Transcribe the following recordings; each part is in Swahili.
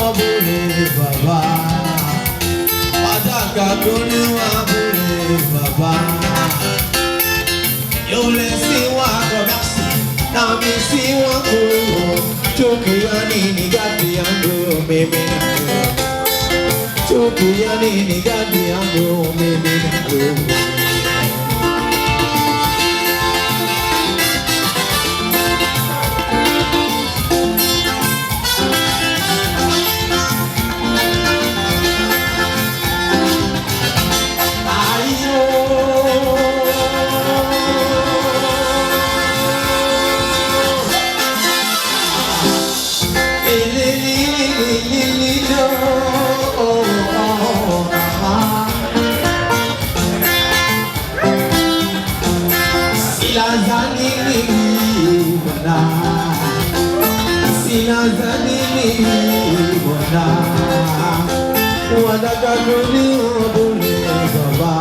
abúlé bàbá. Pàtàkì tó ní abúlé bàbá. Yóò lè sí wa kọ̀dásì, náà mi sí wa kúrò. Jókòó ní nígbàdí àgbo mímí nàló. Jókòó ní nígbàdí àgbo mímí nàló. Wadakagone wabone baba.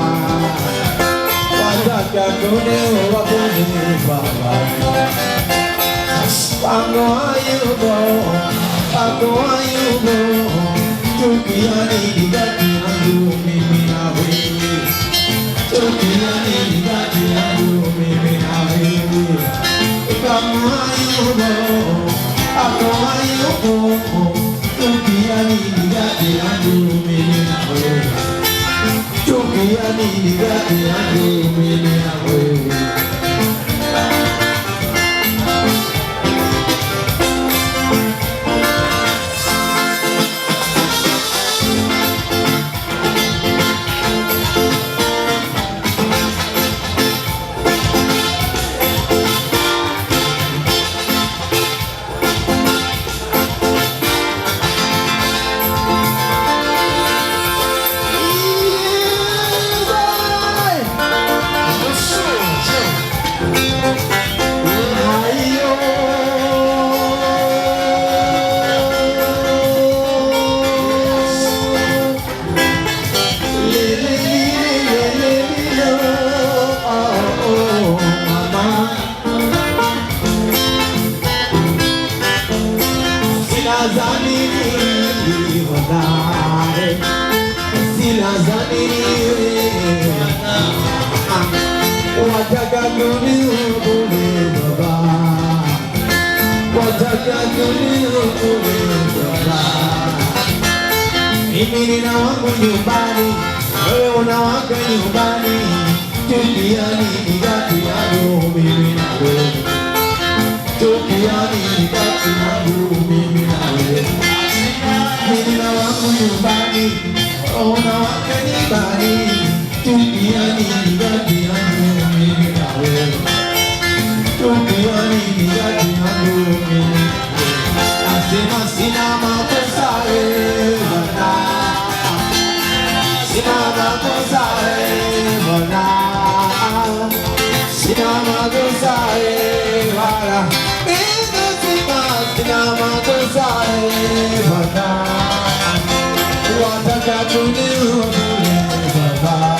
Wadakagone wabone baba. Pango ayubo, pango ayubo. Tukiani digati andu mimi nawe. Tukiani digati andu mimi nawe. Pango ayubo, pango ayubo. Tukiani digati andu mimi nawe. Tukiani digati andu mimi nawe. Wadakagone wabone baba. Wadakagone wabone baba. Mimi nina wangu nyumbani, wewe una wako nyumbani. Tukiani digati yangu mimi na wewe. Tukiani digati yangu mimi na wewe. Mimi nina wangu nyumbani, wewe una wako nyumbani. Tukiani digati yangu mimi na wewe. Tukiani digati yangu mimi na wewe. Nasema sina makosa Bwana. Sina makosa Bwana. Sina makosa Bwana. Sina makosa Bwana. Wadakagone wabone baba.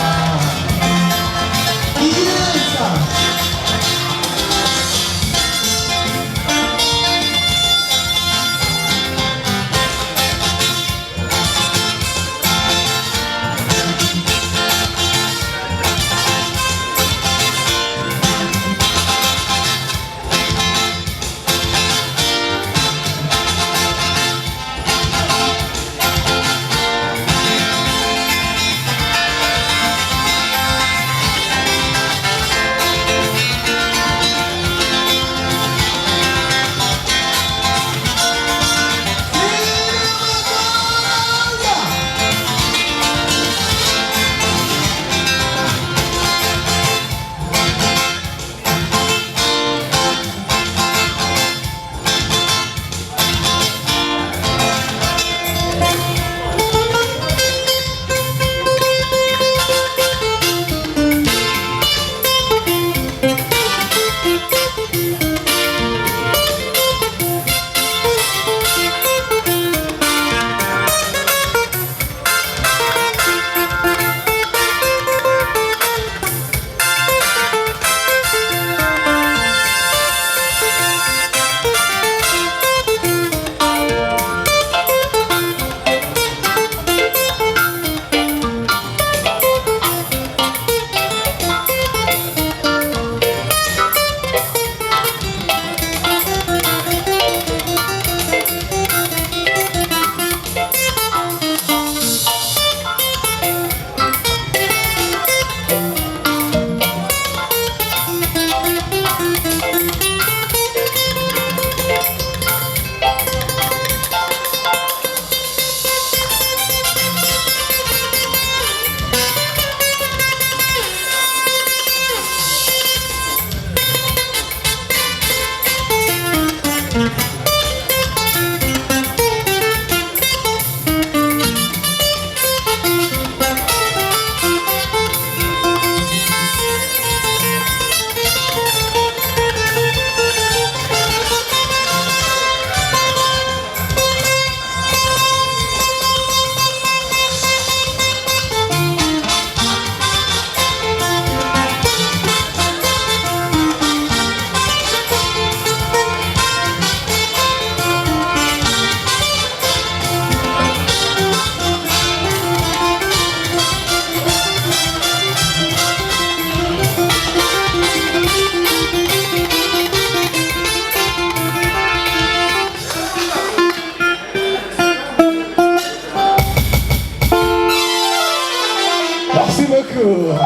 Merci beaucoup.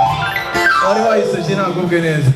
Wari wayise sinakubwe neza.